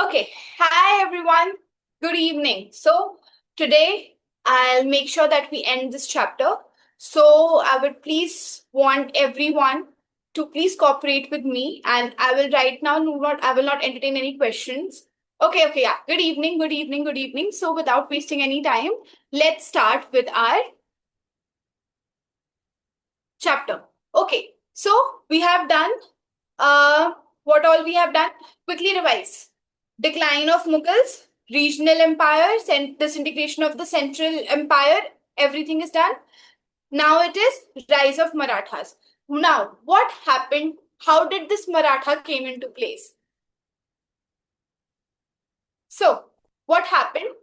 Okay, hi everyone. Good evening. So, today I'll make sure that we end this chapter. So, I would please want everyone to please cooperate with me, and I will right now I will not entertain any questions. Okay, yeah. Good evening, good evening, good evening. So, without wasting any time, let's start with our chapter. Okay, so we have done what all we have done. Quickly revise. Decline of Mughals, regional empires, and disintegration of the central empire. Everything is done. Now it is rise of Marathas. Now, what happened? How did this Maratha came into place? So, what happened?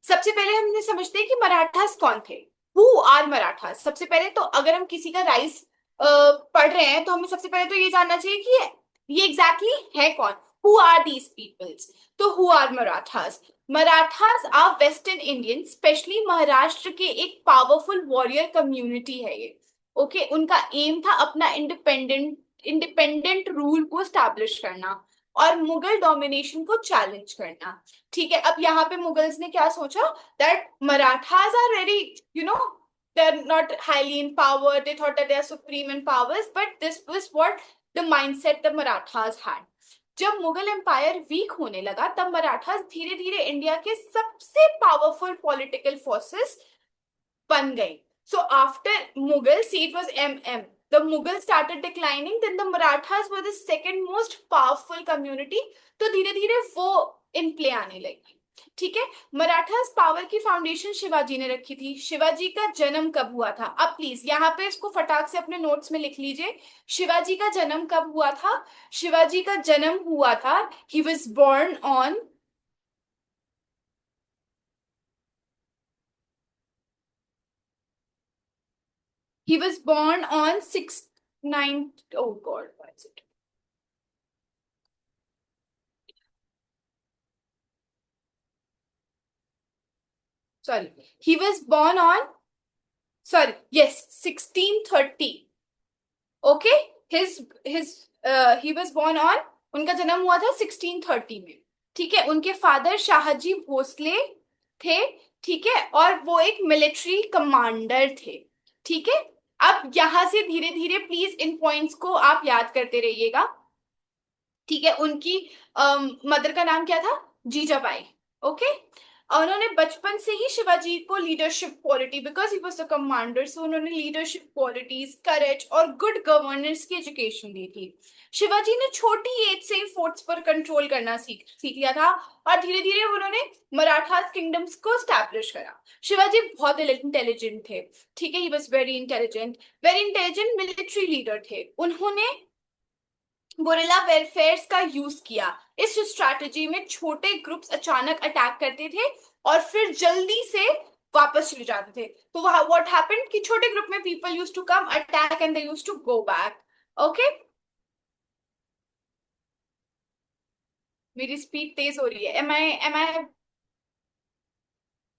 सबसे पहले हमने समझते हैं कि मराठास कौन थे. Who are Marathas. सबसे पहले तो अगर हम किसी का राइज पढ़ रहे हैं तो हमें सबसे पहले तो ये जानना चाहिए कि ये एग्जैक्टली है कौन. Who are these peoples. तो who are Marathas. Marathas are western Indian, especially Maharashtra के एक पावरफुल वॉरियर कम्युनिटी है ये. ओके उनका एम था अपना इंडिपेंडेंट रूल को स्टैब्लिश करना और मुगल डोमिनेशन को चैलेंज करना. ठीक है. अब यहाँ पे मुगल्स ने क्या सोचा that Marathas are very they're not highly in power. They thought that they are supreme in powers, but this was what the mindset the Marathas had. जब मुगल एम्पायर वीक होने लगा तब मराठास धीरे धीरे इंडिया के सबसे पावरफुल पॉलिटिकल फोर्सेस बन गई. So after Mughal, see it was MM. The Mughals started declining, then the Marathas were the second most powerful community. तो धीरे धीरे वो इन प्ले आने लगी. ठीक है. मराठास पावर की फाउंडेशन शिवाजी ने रखी थी. शिवाजी का जन्म कब हुआ था? अब प्लीज यहाँ पे इसको फटाक से अपने नोट्स में लिख लीजिए. शिवाजी का जन्म कब हुआ था? शिवाजी का जन्म हुआ था, he was born on he was born on 6/9. Oh god, what is it? Sorry, he was born on, sorry, yes, 1630. Okay, he was born on, उनका जन्म हुआ था 1630 में. ठीक है. उनके फादर शाहजी भोसले थे. ठीक है. और वो एक मिलिट्री कमांडर थे. ठीक है. अब यहां से धीरे धीरे प्लीज इन पॉइंट्स को आप याद करते रहिएगा. ठीक है. उनकी मदर का नाम क्या था? जीजाबाई. ओके. उन्होंने बचपन से ही शिवाजी को leadership quality, because he was the commander, so उन्होंने लीडरशिप क्वालिटीज, करेज और गुड गवर्नेंस की एजुकेशन दी थी. शिवाजी ने छोटी एज से ही फोर्ट्स पर कंट्रोल करना सीख लिया था और धीरे धीरे उन्होंने मराठास किंगडम्स को स्टैब्लिश करा. शिवाजी बहुत इंटेलिजेंट थे. ठीक है. He was very intelligent military leader थे. उन्होंने गुरिल्ला वेरफेयर्स का यूज किया. इस स्ट्रैटेजी में छोटे ग्रुप्स अचानक अटैक करते थे और फिर जल्दी से वापस चले जाते थे. तो व्हाट हैपेंड कि छोटे ग्रुप में people use to come attack and they use to go back. Okay. मेरी स्पीड तेज हो रही है. Am I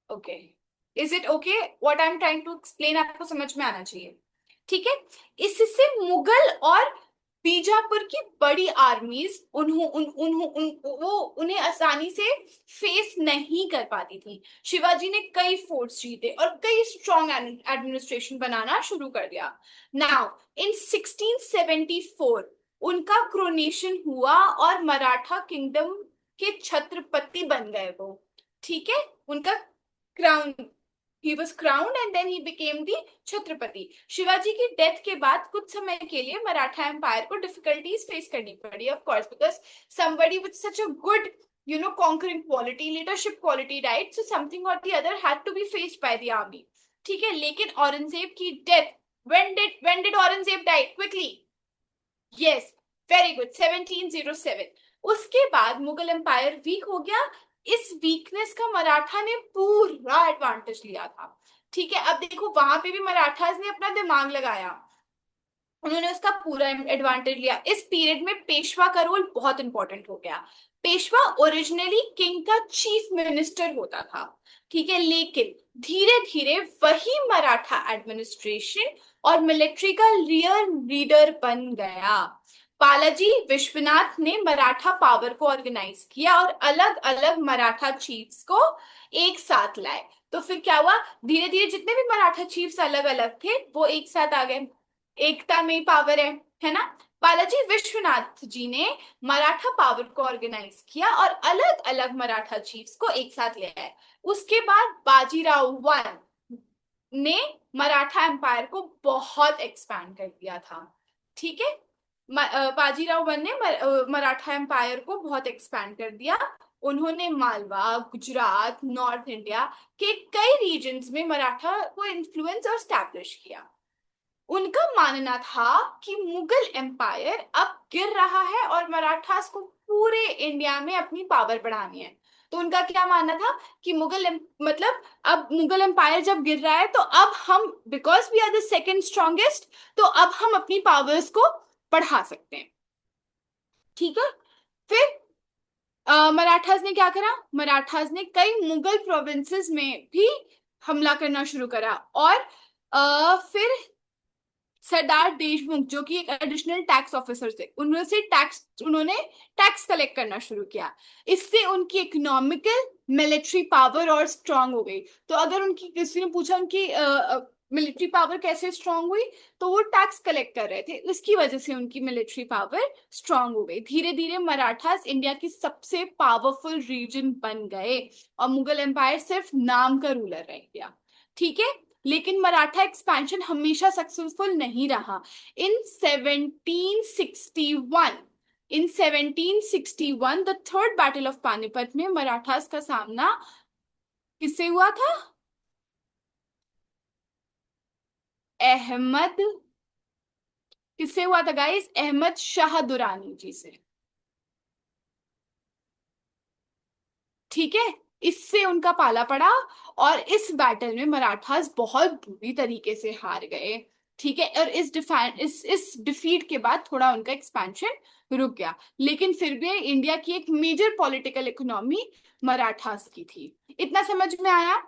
okay. Is it okay? What I am trying to explain आपको समझ में आना चाहिए. ठीक है. इससे मुगल और बीजापुर की बड़ी आर्मीज वो उन्हें आसानी से फेस नहीं कर पाती थी. शिवाजी ने कई फोर्ट्स जीते और कई स्ट्रॉन्ग एडमिनिस्ट्रेशन बनाना शुरू कर दिया. नाउ इन 1674 उनका क्रोनेशन हुआ और मराठा किंगडम के छत्रपति बन गए वो. ठीक है. उनका crown, he was crowned and then he became the Chhatrapati. Shivaji की डेथ के बाद कुछ समय के लिए मराठा एम्पायर को डिफिकल्टीज फेस करनी पड़ी, of course, because somebody with such a good conquering quality, leadership quality, right? So something or the other had to be faced by the army. ठीक है. लेकिन औरंगजेब की death, when did Aurangzeb die? Quickly. Yes, very good, 1707. उसके बाद Mughal empire week हो गया. इस weakness का मराठा ने पूरा एडवांटेज लिया था. ठीक है. अब देखो वहां पे भी मराठास ने अपना दिमाग लगाया, उन्होंने उसका पूरा एडवांटेज लिया. इस पीरियड में पेशवा का रोल बहुत इंपॉर्टेंट हो गया. पेशवा ओरिजिनली किंग का चीफ मिनिस्टर होता था. ठीक है. लेकिन धीरे धीरे वही मराठा एडमिनिस्ट्रेशन और मिलिट्री का रियल लीडर बन गया. बालाजी विश्वनाथ ने मराठा पावर को ऑर्गेनाइज किया और अलग अलग मराठा चीफ्स को एक साथ लाए। तो फिर क्या हुआ, धीरे धीरे जितने भी मराठा चीफ्स अलग अलग थे वो एक साथ आ गए। एकता में पावर है ना। बालाजी विश्वनाथ जी ने मराठा पावर को ऑर्गेनाइज किया और अलग अलग मराठा चीफ्स को एक साथ ले आए। उसके बाद बाजीराव वन ने मराठा एम्पायर को बहुत एक्सपैंड कर दिया था। ठीक है। बाजीराव वन ने मराठा एम्पायर को बहुत एक्सपैंड कर दिया। उन्होंने मालवा, गुजरात, नॉर्थ इंडिया के कई रीजन्स में मराठा को इन्फ्लुएंस और स्टैब्लिश किया। उनका मानना था कि मुगल एम्पायर अब गिर रहा है और मराठास को पूरे इंडिया में अपनी पावर बढ़ानी है। तो उनका क्या मानना था कि मतलब अब मुगल एम्पायर जब गिर रहा है तो अब हम, because we are the second strongest, तो अब हम अपनी पावर्स को बढ़ा सकते हैं। ठीक है। फिर मराठास ने क्या करा, मराठास ने कई मुगल प्रोविंसेस में भी हमला करना शुरू करा और फिर सरदार देशमुख जो कि एक एडिशनल टैक्स ऑफिसर थे, उन्होंने टैक्स कलेक्ट करना शुरू किया। इससे उनकी इकोनॉमिकल मिलिट्री पावर और स्ट्रांग हो गई। तो अगर उनकी किसी ने पूछा उनकी मिलिट्री पावर कैसे स्ट्रांग हुई, तो वो टैक्स कलेक्ट कर रहे थे, उसकी वजह से उनकी मिलिट्री पावर स्ट्रांग हो गई। धीरे धीरे मराठास इंडिया की सबसे पावरफुल रीजन बन गए और मुगल एम्पायर सिर्फ नाम का रूलर रह गया। ठीक है। लेकिन मराठा एक्सपेंशन हमेशा सक्सेसफुल नहीं रहा। इन 1761 इन 1761 the third battle of Panipat में मराठास का सामना किससे हुआ था? अहमद, किससे हुआ था गाइस? अहमद शाह दुरानी जी से। ठीक है। इससे उनका पाला पड़ा और इस बैटल में मराठास बहुत बुरी तरीके से हार गए। ठीक है। और इस डिफीट के बाद थोड़ा उनका एक्सपेंशन रुक गया, लेकिन फिर भी इंडिया की एक मेजर पॉलिटिकल इकोनॉमी मराठास की थी। इतना समझ में आया?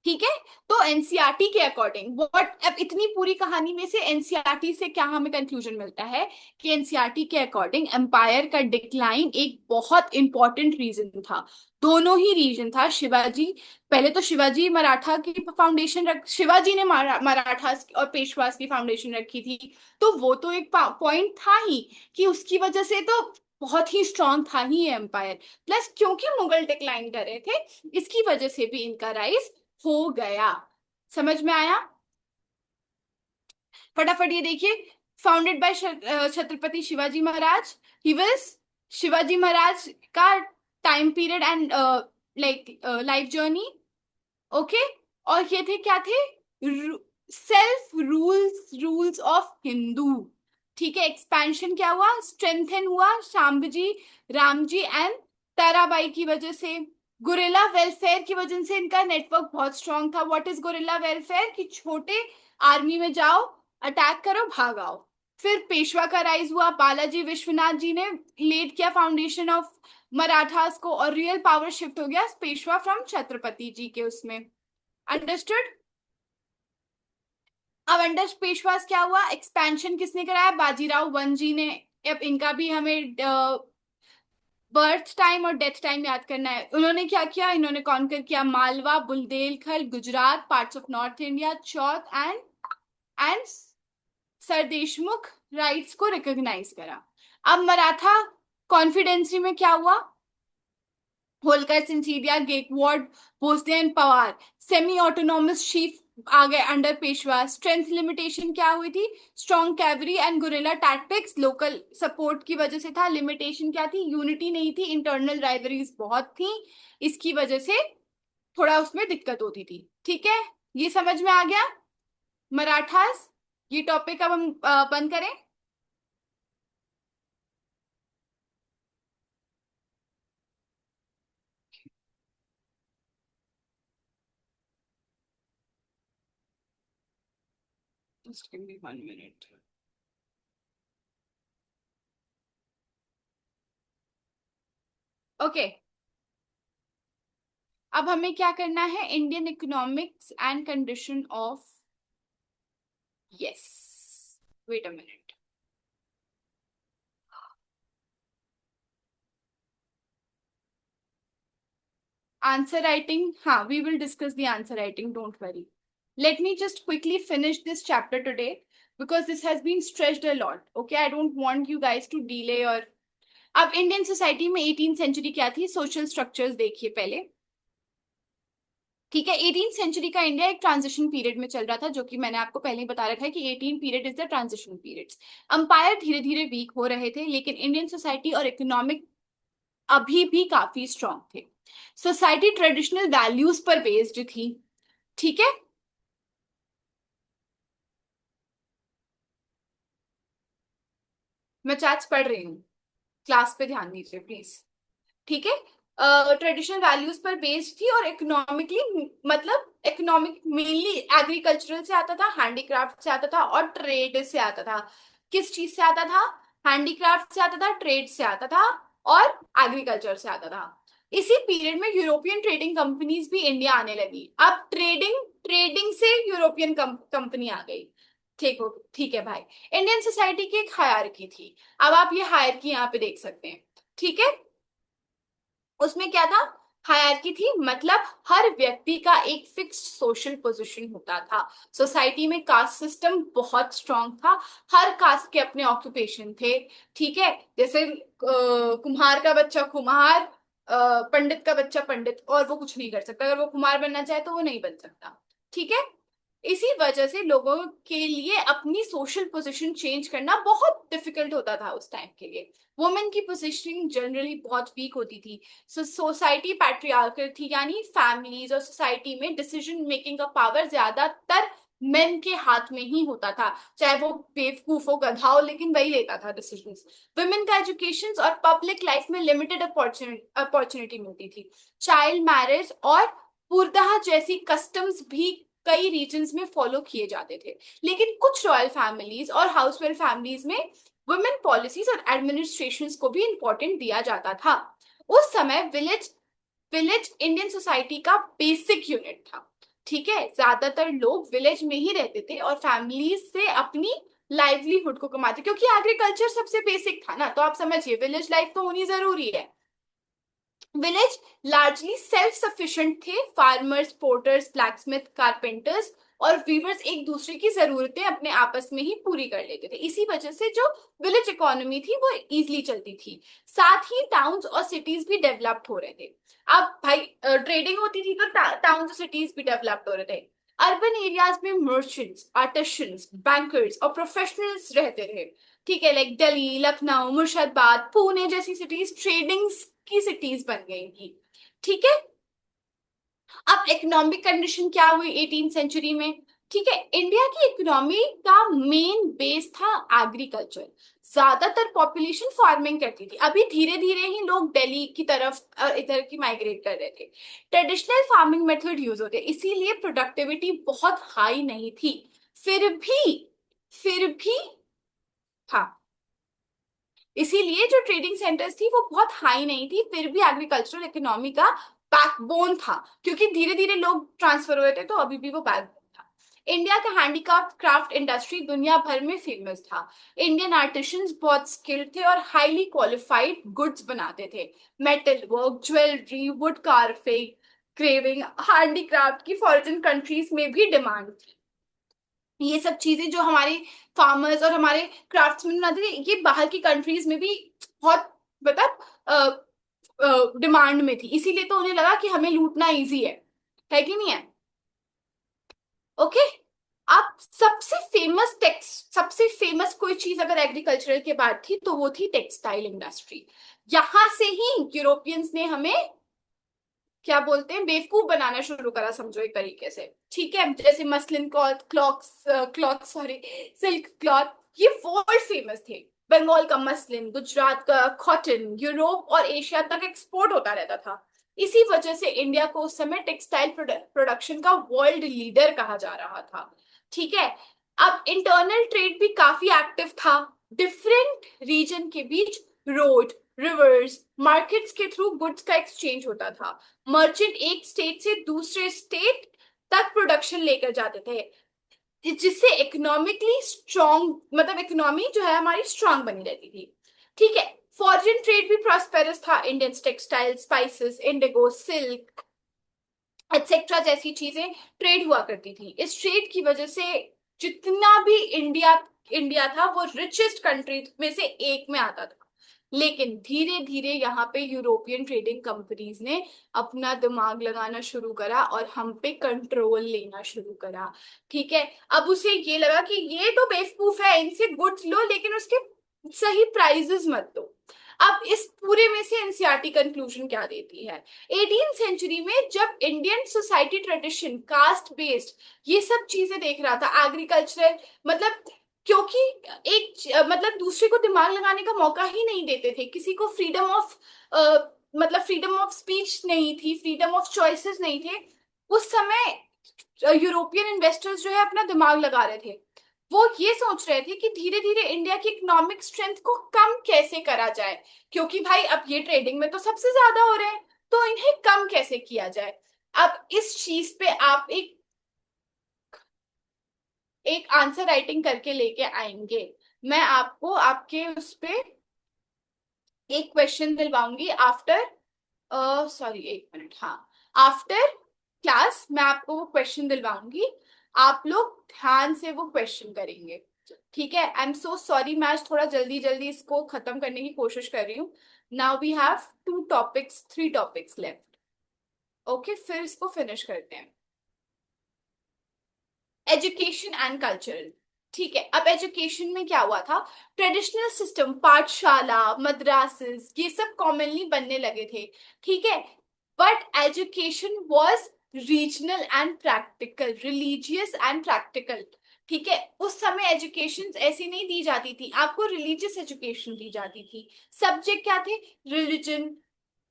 ठीक है। तो एनसीईआरटी के अकॉर्डिंग व्हाट, अब इतनी पूरी कहानी में से एनसीईआरटी से क्या हमें कंक्लूजन मिलता है कि एनसीईआरटी के अकॉर्डिंग एम्पायर का डिक्लाइन एक बहुत इंपॉर्टेंट रीजन था। दोनों ही रीजन था। शिवाजी, पहले तो शिवाजी मराठा की फाउंडेशन रख, शिवाजी ने मराठास और पेशवास की फाउंडेशन रखी थी। तो वो तो एक पॉइंट था ही कि उसकी वजह से तो बहुत ही स्ट्रांग था ही एम्पायर। प्लस क्योंकि मुगल डिक्लाइन कर रहे थे, इसकी वजह से भी इनका राइज हो गया। समझ में आया? फटाफट ये देखिए। Founded by Chhatrapati Shivaji Maharaj. He was, Shivaji Maharaj का time period and life journey. Okay. और ये थे क्या थे? Self rules of Hindu. ठीक है। एक्सपेंशन क्या हुआ, स्ट्रेंथन हुआ शामजी, रामजी एंड ताराबाई की वजह से। गुरिल्ला वेलफेयर की वजह से इनका नेटवर्क बहुत स्ट्रांग था। What is guerrilla welfare? कि छोटे आर्मी में जाओ, अटैक करो, भागाओ। फिर पेशवा का राइज हुआ। बालाजी विश्वनाथ जी ने लेड किया फाउंडेशन ऑफ मराठास को और रियल पावर शिफ्ट हो गया पेशवा फ्रॉम छत्रपति जी के उसमें। अंडरस्टूड? अब अंडर पेशवास क्या हुआ, एक्सपेंशन किसने कराया? बाजीराव वन जी ने। अब इनका भी हमें बर्थ टाइम और डेथ टाइम याद करना है। उन्होंने क्या किया, इन्होंने कॉन्कर किया Malwa, Bundelkhand, Gujarat, parts of north India, chauth and sar deshmukh rights को रिकॉग्नाइज करा। अब मराठा कॉन्फिडेंसी में क्या हुआ, Holkar, Scindia, Gaekwad, Bhonsle and Pawar semi autonomous chief आ गए अंडर पेशवा। स्ट्रेंथ लिमिटेशन क्या हुई थी? Strong cavalry and guerrilla tactics local support की वजह से था। लिमिटेशन क्या थी? यूनिटी नहीं थी, इंटरनल राइवरीज बहुत थी, इसकी वजह से थोड़ा उसमें दिक्कत होती थी। ठीक है। ये समझ में आ गया मराठास? ये टॉपिक अब हम बंद करें। Just give me 1 minute. Okay. अब हमें क्या करना है, Indian economics and condition of, yes, wait a minute. Answer writing, हाँ, we will discuss the answer writing, don't worry. Let me just quickly finish this chapter today because this has been stretched a lot. Okay, I don't want you guys to delay or. अब Indian society में 18th century क्या थी, social structures देखिए पहले. ठीक है, 18th century का India एक ट्रांजिशन पीरियड में चल रहा था, जो कि मैंने आपको पहले ही बता रखा है कि 18 period is the transition periods. Umpire धीरे धीरे वीक हो रहे थे, लेकिन इंडियन सोसाइटी और इकोनॉमिक अभी भी काफी स्ट्रांग थे. सोसाइटी ट्रेडिशनल वैल्यूज पर बेस्ड थी. ठीक है, मैं चैट्स पढ़ रही हूँ, क्लास पे ध्यान दीजिए प्लीज. ठीक है, ट्रेडिशनल वैल्यूज पर बेस्ड थी और इकोनॉमिकली, मतलब इकोनॉमिक मेनली एग्रीकल्चरल से आता था, हैंडीक्राफ्ट से आता था और ट्रेड से आता था. किस चीज से आता था, हैंडीक्राफ्ट से आता था, ट्रेड से आता था और एग्रीकल्चर से आता था. इसी पीरियड में यूरोपियन ट्रेडिंग कंपनीज भी इंडिया आने लगी. अब ट्रेडिंग ट्रेडिंग से यूरोपियन कंपनी आ गई. ठीक हो, ठीक है भाई. इंडियन सोसाइटी की एक हायरार्की थी. अब आप ये हायरार्की यहाँ पे देख सकते हैं. ठीक है, उसमें क्या था, हायरार्की थी, मतलब हर व्यक्ति का एक फिक्स्ड सोशल पोजीशन होता था. सोसाइटी में कास्ट सिस्टम बहुत स्ट्रांग था. हर कास्ट के अपने ऑक्यूपेशन थे. ठीक है, जैसे कुम्हार का बच्चा कुम्हार, पंडित का बच्चा पंडित, और वो कुछ नहीं कर सकता. अगर वो कुम्हार बनना चाहे तो वो नहीं बन सकता. ठीक है, इसी वजह से लोगों के लिए अपनी सोशल पोजीशन चेंज करना बहुत डिफिकल्ट होता था उस टाइम के लिए. वुमेन की पोजीशनिंग जनरली बहुत वीक होती थी. सोसाइटी पैट्रियार्कल थी, यानी फैमिलीज और सोसाइटी में डिसीजन मेकिंग का पावर ज्यादातर मेन के हाथ में ही होता था. चाहे वो बेवकूफ हो, गधा हो, लेकिन वही लेता था डिसीजंस. वुमेन का एजुकेशन और पब्लिक लाइफ में लिमिटेड अपॉर्चुनिटी मिलती थी. चाइल्ड मैरिज और पूर्दाह जैसी कस्टम्स भी कई रीजन्स में फॉलो किए जाते थे. लेकिन कुछ रॉयल फैमिलीज और हाउसवेल फैमिलीज में वुमेन पॉलिसीज और एडमिनिस्ट्रेशन को भी इंपॉर्टेंट दिया जाता था. उस समय विलेज विलेज इंडियन सोसाइटी का बेसिक यूनिट था. ठीक है, ज्यादातर लोग विलेज में ही रहते थे और फैमिलीज से अपनी लाइवलीहुड को कमाते, क्योंकि एग्रीकल्चर सबसे बेसिक था ना. तो आप समझिए, विलेज लाइफ तो होनी जरूरी है. विलेज लार्जली सेल्फ सफिशिएंट थे. फार्मर्स, पोर्टर्स, ब्लैकस्मिथ, कारपेंटर्स और वीवर्स एक दूसरे की जरूरतें अपने आपस में ही पूरी कर लेते थे. इसी वजह से जो विलेज इकोनॉमी थी वो इजीली चलती थी. साथ ही टाउन्स और सिटीज भी डेवलप्ड हो रहे थे. अब भाई ट्रेडिंग होती थी तो टाउन्स और सिटीज भी डेवलप्ड हो रहे थे. अर्बन एरियाज में मर्चेंट्स, आर्टिशंस, बैंकर्स और प्रोफेशनल्स रहते थे. ठीक है, लाइक दिल्ली, लखनऊ, मुर्शिदाबाद, पुणे जैसी सिटीज ट्रेडिंग की सिटीज बन गई थी. ठीक है, अब इकोनॉमिक कंडीशन क्या हुई 18th सेंचुरी में. ठीक है, इंडिया की इकोनॉमी का मेन बेस था एग्रीकल्चर. ज्यादातर पॉपुलेशन फार्मिंग करती थी. अभी धीरे धीरे ही लोग दिल्ली की तरफ और इधर की माइग्रेट कर रहे थे. ट्रेडिशनल फार्मिंग मेथड यूज होते, इसीलिए प्रोडक्टिविटी बहुत हाई नहीं थी. फिर भी हाँ, इसीलिए जो ट्रेडिंग सेंटर्स थी वो बहुत हाई नहीं थी. फिर भी एग्रीकल्चरल इकोनॉमी का बैकबोन था, क्योंकि धीरे धीरे लोग ट्रांसफर हुए थे, तो अभी भी वो बैकबोन था. इंडिया का हैंडीक्राफ्ट क्राफ्ट इंडस्ट्री दुनिया भर में फेमस था. इंडियन आर्टिशंस बहुत स्किल्ड थे और हाईली क्वालिफाइड गुड्स बनाते थे. Metal work, jewellery, wood carving, craving, handicraft की फॉरेन कंट्रीज में भी डिमांड थी. ये सब चीजें जो हमारे फार्मर्स और हमारे क्राफ्ट्समैन बनाते थे, ये बाहर की कंट्रीज में भी बहुत, मतलब डिमांड में थी. इसीलिए तो उन्हें लगा कि हमें लूटना इजी है कि नहीं है. ओके, अब सबसे फेमस कोई चीज अगर एग्रीकल्चरल के बाद थी तो वो थी टेक्सटाइल इंडस्ट्री. यहां से ही यूरोपियंस ने हमें क्या बोलते हैं, बेवकूफ बनाना शुरू करा, समझो एक तरीके से. ठीक है, जैसे muslin cloth, cloth sorry, silk cloth, ये वर्ल्ड फेमस थे. बंगाल का मसलिन, गुजरात का कॉटन यूरोप और एशिया तक एक्सपोर्ट होता रहता था. इसी वजह से इंडिया को उस समय टेक्सटाइल प्रोडक्शन का वर्ल्ड लीडर कहा जा रहा था. ठीक है, अब इंटरनल ट्रेड भी काफी एक्टिव था. डिफरेंट रीजन के बीच रोड, रिवर्स, मार्केट्स के थ्रू गुड्स का एक्सचेंज होता था. मर्चेंट एक स्टेट से दूसरे स्टेट तक प्रोडक्शन लेकर जाते थे, जिससे इकोनॉमिकली स्ट्रॉन्ग, मतलब इकोनॉमी जो है हमारी स्ट्रांग बनी रहती थी. ठीक है, फॉरेन ट्रेड भी प्रॉस्पेरस था. Indian textile, spices, Indigo, silk, etcetera जैसी चीजें ट्रेड हुआ करती थी। इस ट्रेड की वजह से जितना भी इंडिया इंडिया था वो रिचेस्ट कंट्री में से एक में आता था। लेकिन धीरे धीरे यहाँ पे यूरोपियन ट्रेडिंग कंपनीज ने अपना दिमाग लगाना शुरू करा और हम पे कंट्रोल लेना शुरू करा। ठीक है, अब उसे ये लगा कि ये तो बेवकूफ है, इनसे गुड्स लो लेकिन उसके सही प्राइजेस मत दो। अब इस पूरे में से एनसीईआरटी कंक्लूजन क्या देती है? 18th सेंचुरी में जब Indian society tradition, caste based, ये सब चीजें देख रहा था, एग्रीकल्चरल, मतलब क्योंकि मतलब दूसरे को दिमाग लगाने का मौका ही नहीं देते थे, किसी को फ्रीडम ऑफ मतलब फ्रीडम ऑफ स्पीच नहीं थी, फ्रीडम ऑफ चॉइसेस नहीं थे। उस समय यूरोपियन इन्वेस्टर्स जो है अपना दिमाग लगा रहे थे। वो ये सोच रहे थे कि धीरे धीरे इंडिया की इकोनॉमिक स्ट्रेंथ को कम कैसे करा जाए, क्योंकि भाई अब ये ट्रेडिंग में तो सबसे ज्यादा हो रहे हैं, तो इन्हें कम कैसे किया जाए। अब इस चीज पे आप एक एक आंसर राइटिंग करके लेके आएंगे। मैं आपको आपके उस पे एक क्वेश्चन दिलवाऊंगी आफ्टर, सॉरी एक मिनट, हाँ, आफ्टर क्लास मैं आपको वो क्वेश्चन दिलवाऊंगी। आप लोग ध्यान से वो क्वेश्चन करेंगे। ठीक है, आई एम सो सॉरी, मैं आज थोड़ा जल्दी जल्दी इसको खत्म करने की कोशिश कर रही हूँ। Now we have 2 topics, 3 topics left. Okay, फिर इसको फिनिश करते हैं। Education and cultural. ठीक है, अब एजुकेशन में क्या हुआ था? ट्रेडिशनल सिस्टम, पाठशाला, मद्रासेस, ये सब कॉमनली बनने लगे थे। ठीक है, but education was regional and practical, religious and practical. ठीक है, उस समय एजुकेशन ऐसी नहीं दी जाती थी, आपको रिलीजियस एजुकेशन दी जाती थी। सब्जेक्ट क्या थे? Religion,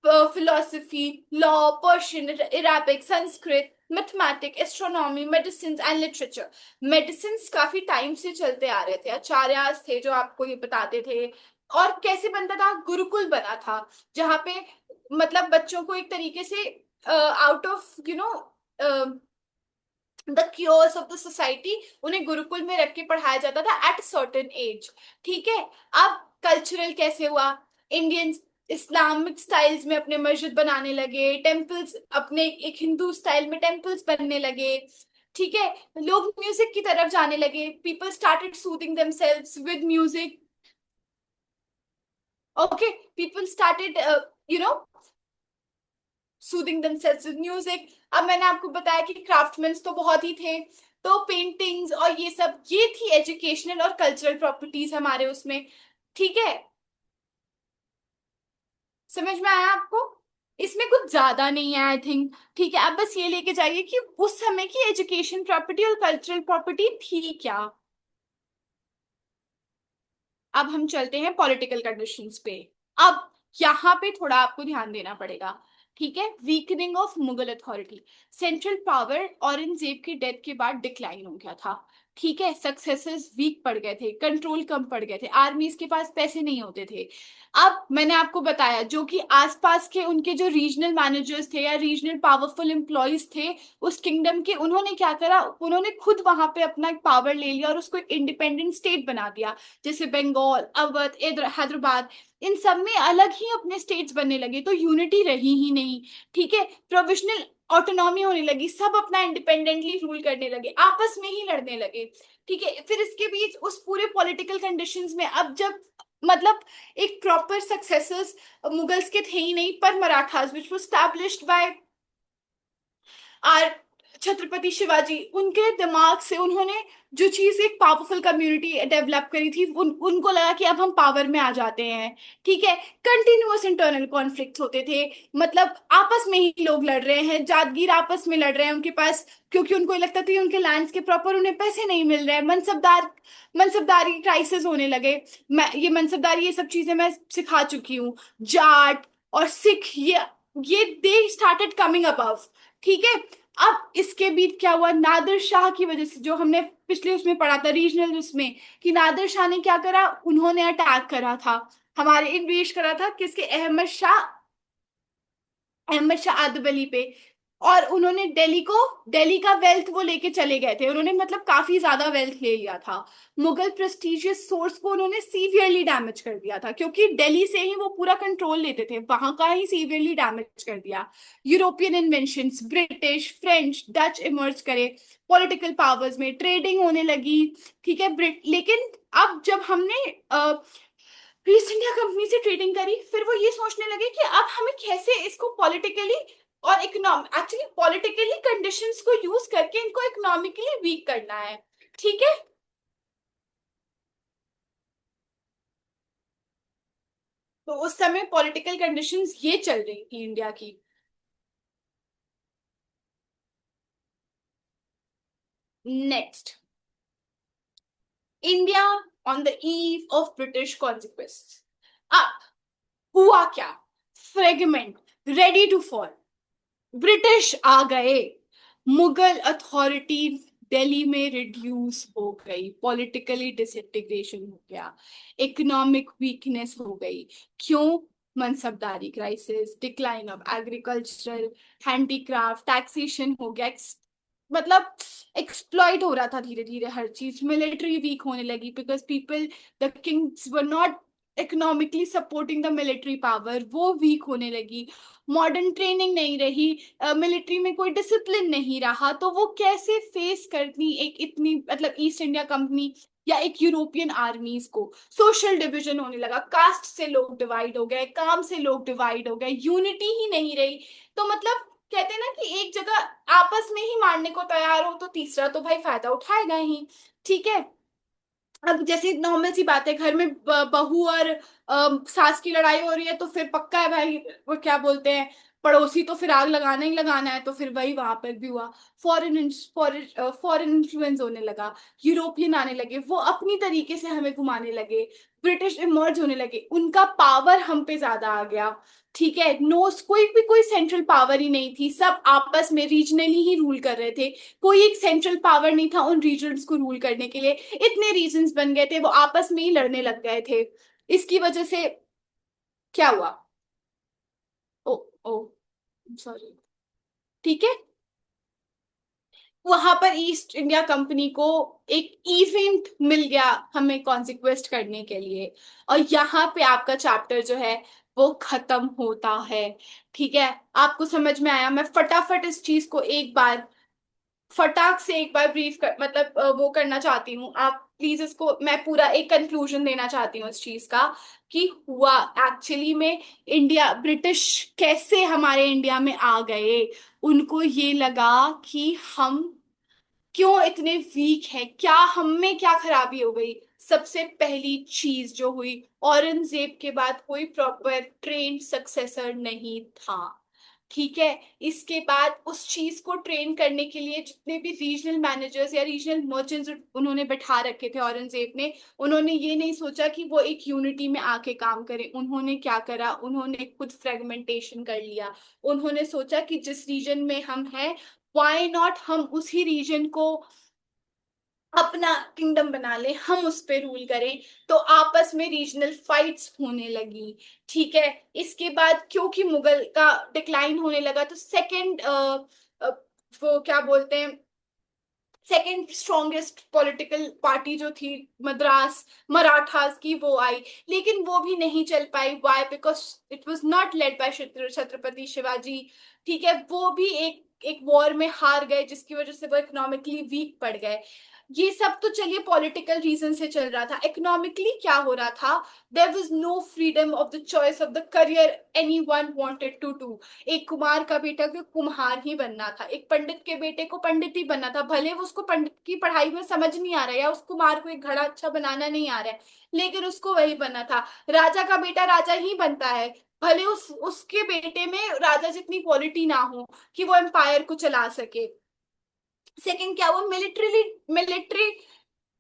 philosophy, law, Persian, Arabic, Sanskrit, mathematic, astronomy, medicine and literature. Medicine काफी टाइम से चलते आ रहे थे, आचार्य थे जो आपको ये बताते थे। और कैसे बनता था? गुरुकुल बना था, जहाँ पे मतलब बच्चों को एक तरीके से out of the cures of the society, उन्हें गुरुकुल में रख के पढ़ाया जाता था एट सर्टेन एज। ठीक है, अब कल्चरल कैसे हुआ? इंडियन इस्लामिक स्टाइल्स में अपने मस्जिद बनाने लगे, टेम्पल्स अपने एक हिंदू स्टाइल में टेम्पल्स बनने लगे। ठीक है, लोग म्यूजिक की तरफ जाने लगे, people started soothing themselves with music. Okay, people started you know soothing themselves with music. अब मैंने आपको बताया कि क्राफ्टमैन तो बहुत ही थे, तो पेंटिंग्स और ये सब, ये थी एजुकेशनल और कल्चरल प्रॉपर्टीज हमारे उसमें। ठीक है, समझ में आया आपको? इसमें कुछ ज्यादा नहीं है आई थिंक। ठीक है, आप बस ये लेके जाइए कि उस समय की एजुकेशन प्रॉपर्टी और कल्चरल प्रॉपर्टी थी क्या। अब हम चलते हैं पॉलिटिकल कंडीशंस पे। अब यहाँ पे थोड़ा आपको ध्यान देना पड़ेगा। ठीक है, weakening of Mughal authority, central power Aurangzeb की डेथ के बाद डिक्लाइन हो गया था। ठीक है, सक्सेसेस वीक पड़ गए थे, कंट्रोल कम पड़ गए थे, आर्मीज के पास पैसे नहीं होते थे। अब मैंने आपको बताया जो कि आसपास के उनके जो रीजनल मैनेजर्स थे या रीजनल पावरफुल एम्प्लॉयज थे उस किंगडम के, उन्होंने क्या करा, उन्होंने खुद वहां पे अपना एक पावर ले लिया और उसको एक इंडिपेंडेंट स्टेट बना दिया। जैसे बंगाल, अवध, हैदराबाद, इन सब में अलग ही अपने स्टेट्स बनने लगे, तो यूनिटी रही ही नहीं। ठीक है, प्रोविजनल ऑटोनॉमी होने लगी, सब अपना इंडिपेंडेंटली रूल करने लगे, आपस में ही लड़ने लगे। ठीक है, फिर इसके बीच उस पूरे पॉलिटिकल कंडीशंस में अब जब मतलब एक प्रॉपर सक्सेसर्स मुगल्स के थे ही नहीं, पर Marathas which was established by our Chhatrapati Shivaji, उनके दिमाग से उन्होंने जो चीज एक पावरफुल कम्युनिटी डेवलप करी थी, उनको लगा कि अब हम पावर में आ जाते हैं। ठीक है, कंटिन्यूअस इंटरनल कॉन्फ्लिक्ट्स होते थे, मतलब आपस में ही लोग लड़ रहे हैं, जातगीर आपस में लड़ रहे हैं उनके पास, क्योंकि उनको लगता था कि उनके लैंड्स के प्रॉपर उन्हें पैसे नहीं मिल रहे हैं, मनसबदारी क्राइसिस होने लगे। मैं ये मनसबदारी ये सब चीजें मैं सिखा चुकी हूँ। जाट और सिख, ये दे स्टार्टेड कमिंग अबव। ठीक है, अब इसके बीच क्या हुआ, नादिर शाह की वजह से, जो हमने पिछले उसमें पढ़ा था रीजनल उसमें, कि नादिर शाह ने क्या करा, उन्होंने अटैक करा था, हमारे इन्वेस्ट करा था किसके, अहमद शाह आदबली पे। और उन्होंने दिल्ली का वेल्थ वो लेके चले गए थे, उन्होंने मतलब काफी ज्यादा वेल्थ ले लिया था। मुगल प्रेस्टिजियस सोर्स को उन्होंने सीवियरली डैमेज कर दिया था, क्योंकि दिल्ली से ही वो पूरा कंट्रोल लेते थे, वहां का ही सीवियरली डैमेज कर दिया। European inventions, British, French, Dutch emerge करे पॉलिटिकल पावर्स में, ट्रेडिंग होने लगी। ठीक है, ब्रिट लेकिन अब जब हमने ईस्ट इंडिया कंपनी से ट्रेडिंग करी, फिर वो ये सोचने लगे कि अब हमें कैसे इसको पॉलिटिकली और इकोनॉमिक, एक्चुअली पॉलिटिकली कंडीशंस को यूज करके इनको इकोनॉमिकली वीक करना है। ठीक है, तो उस समय पॉलिटिकल कंडीशंस ये चल रही थी इंडिया की। Next, India on the eve of British consequence. अब हुआ क्या? Fragment, ready to fall. British आ गए, मुगल अथॉरिटी दिल्ली में रिड्यूस हो गई, पॉलिटिकली डिसइंटीग्रेशन हो गया, इकोनॉमिक वीकनेस हो गई। क्यों? Mansabdari crisis, decline of agricultural, handicraft, taxation हो गया, मतलब एक्सप्लॉइट हो रहा था धीरे धीरे हर चीज। मिलिट्री वीक होने लगी because people, the Kings were not economically supporting the military power, वो वीक होने लगी। मॉडर्न ट्रेनिंग नहीं रही, मिलिट्री में कोई डिसिप्लिन नहीं रहा, तो वो कैसे फेस करती एक इतनी, मतलब ईस्ट इंडिया कंपनी या एक यूरोपियन आर्मीज को। सोशल डिविजन होने लगा, कास्ट से लोग डिवाइड हो गए, काम से लोग डिवाइड हो गए, यूनिटी ही नहीं रही। तो मतलब कहते हैं ना कि एक जगह आपस में ही मारने को तैयार हो, तो तीसरा तो भाई फायदा उठाएगा ही। ठीक है, अब जैसे नॉर्मल सी बात है, घर में बहू और सास की लड़ाई हो रही है, तो फिर पक्का है भाई, वो क्या बोलते हैं, पड़ोसी तो फिर आग लगाना ही लगाना है, तो फिर वही वहां पर भी हुआ। फॉरेन इन्फ्लुएंस होने लगा, यूरोपियन आने लगे, वो अपनी तरीके से हमें घुमाने लगे, ब्रिटिश इमर्ज होने लगे, उनका पावर हम पे ज्यादा आ गया। ठीक है, नो, कोई सेंट्रल पावर ही नहीं थी, सब आपस में रीजनली ही रूल कर रहे थे। कोई एक सेंट्रल पावर नहीं था उन रीजन्स को रूल करने के लिए। इतने रीजन्स बन गए थे, वो आपस में ही लड़ने लग गए थे। इसकी वजह से क्या हुआ? ओ, ओ, सॉरी। ठीक है, वहां पर ईस्ट इंडिया कंपनी को एक इवेंट मिल गया हमें कॉन्सिक्वेस्ट करने के लिए, और यहाँ पे आपका चैप्टर जो है वो खत्म होता है। ठीक है, आपको समझ में आया? मैं फटाफट इस चीज को एक बार फटाक से एक बार ब्रीफ कर, मतलब वो करना चाहती हूँ, आप प्लीज इसको, मैं पूरा एक कंक्लूजन देना चाहती हूँ इस चीज का, कि हुआ एक्चुअली में, इंडिया, ब्रिटिश कैसे हमारे इंडिया में आ गए। उनको ये लगा कि हम क्यों इतने वीक है, क्या हम में क्या खराबी हो गई। सबसे पहली चीज जो हुई, औरंगजेब के बाद कोई प्रॉपर ट्रेन सक्सेसर नहीं था। ठीक है, इसके बाद उस चीज को ट्रेन करने के लिए जितने भी रीजनल मैनेजर्स या रीजनल मर्चेंट्स उन्होंने बैठा रखे थे औरंगजेब ने, उन्होंने ये नहीं सोचा कि वो एक यूनिटी में आके काम करें। उन्होंने क्या करा, उन्होंने खुद फ्रेगमेंटेशन कर लिया। उन्होंने सोचा कि जिस रीजन में हम हैं, व्हाई नॉट हम उसी रीजन को अपना किंगडम बना ले, हम उस पे रूल करें। तो आपस में रीजनल फाइट्स होने लगी। ठीक है, इसके बाद क्योंकि मुगल का डिक्लाइन होने लगा, तो सेकंड, वो क्या बोलते हैं, सेकेंड स्ट्रॉन्गेस्ट पॉलिटिकल पार्टी जो थी मद्रास मराठास की, वो आई। लेकिन वो भी नहीं चल पाई, why? Because it was not led by Chhatrapati Shivaji. ठीक है, वो भी एक एक वॉर में हार गए, जिसकी वजह से वो इकोनॉमिकली वीक पड़ गए। ये सब तो चलिए पॉलिटिकल रीजन से चल रहा था, इकोनॉमिकली क्या हो रहा था? There was no freedom of the choice of the career anyone wanted to do. एक कुमार का बेटा को कुम्हार ही बनना था, एक पंडित के बेटे को पंडित ही बनना था, भले वो उसको पंडित की पढ़ाई में समझ नहीं आ रहा है, या उस कुमार को एक घड़ा अच्छा बनाना नहीं आ रहा है, लेकिन उसको वही बनना था। राजा का बेटा राजा ही बनता है, भले उसके बेटे में राजा जितनी क्वालिटी ना हो कि वो एम्पायर को चला सके। सेकंड क्या हुआ, मिलिट्री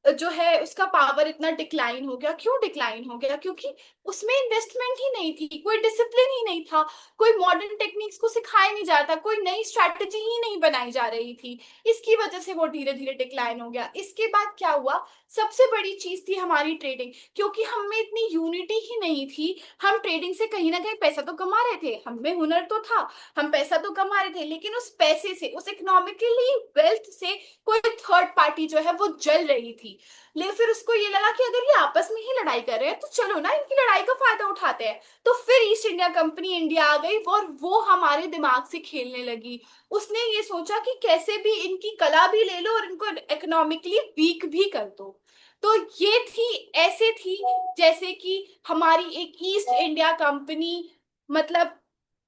जो है उसका पावर इतना डिक्लाइन हो गया। क्यों डिक्लाइन हो गया? क्योंकि उसमें इन्वेस्टमेंट ही नहीं थी, कोई डिसिप्लिन ही नहीं था, कोई मॉडर्न टेक्निक्स को सिखाया नहीं जाता, कोई नई स्ट्रैटेजी ही नहीं बनाई जा रही थी। इसकी वजह से वो धीरे धीरे डिक्लाइन हो गया। इसके बाद क्या हुआ, सबसे बड़ी चीज थी हमारी ट्रेडिंग, क्योंकि हम में इतनी यूनिटी ही नहीं थी, हम ट्रेडिंग से कहीं ना कहीं पैसा तो कमा रहे थे, हम में हुनर तो था, हम पैसा तो कमा रहे थे, लेकिन उस पैसे से, उस इकोनॉमिकली वेल्थ से कोई थर्ड पार्टी जो है वो जल रही थी। लेकिन फिर उसको ये लगा कि अगर ये आपस में ही लड़ाई कर रहे हैं तो चलो ना इनकी लड़ाई का फायदा उठाते हैं। तो फिर ईस्ट इंडिया कंपनी इंडिया आ गई और वो हमारे दिमाग से खेलने लगी। उसने ये सोचा कि कैसे भी इनकी कला भी ले लो और इनको इकोनॉमिकली वीक भी कर दो। तो ये थी, ऐसे थी जैसे कि हमारी एक ईस्ट इंडिया कंपनी, मतलब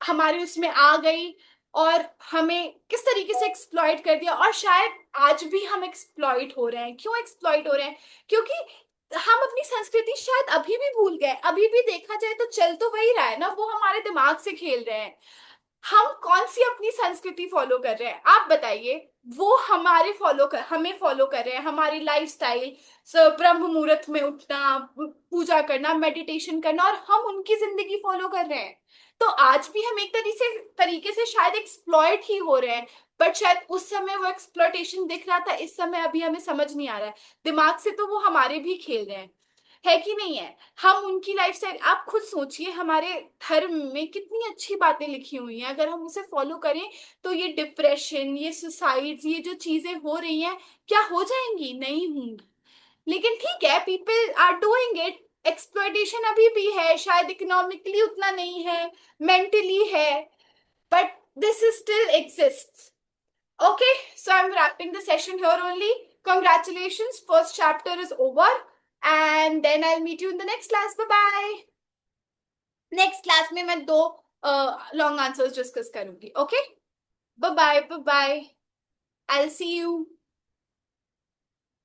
हमारी उसमें आ गई और हमें किस तरीके से एक्सप्लॉइट कर दिया। और शायद आज भी हम एक्सप्लॉइट हो रहे हैं। क्यों एक्सप्लॉइट हो रहे हैं? क्योंकि हम अपनी संस्कृति शायद अभी भी भूल गए। अभी भी देखा जाए तो चल तो वही रहा है ना, वो हमारे दिमाग से खेल रहे हैं। हम कौन सी अपनी संस्कृति फॉलो कर रहे हैं आप बताइए? वो हमें फॉलो कर रहे हैं, हमारी लाइफस्टाइल, ब्रह्म मुहूर्त में उठना, पूजा करना, मेडिटेशन करना, और हम उनकी जिंदगी फॉलो कर रहे हैं। तो आज भी हम एक तरीके से शायद एक्सप्लॉइट ही हो रहे हैं। बट शायद उस समय वो एक्सप्लॉइटेशन दिख रहा था, इस समय अभी हमें समझ नहीं आ रहा है। दिमाग से तो वो हमारे भी खेल रहे हैं, है कि नहीं है? हम उनकी लाइफस्टाइल, आप खुद सोचिए, हमारे धर्म में कितनी अच्छी बातें लिखी हुई हैं, अगर हम उसे फॉलो करें तो ये डिप्रेशन, ये सुसाइड्स, ये जो चीजें हो रही हैं, क्या हो जाएंगी? नहीं होंगी। लेकिन ठीक है, people are doing it. Exploitation अभी भी है, शायद इकोनॉमिकली उतना नहीं है, मेंटली है, but this is still exists. Okay, so I'm wrapping the session here only. Congratulations, first chapter is over, and then I'll meet you in the next class. Bye bye. Next class में मैं दो long answers discuss करूंगी। Okay, bye bye, bye bye, I will see you.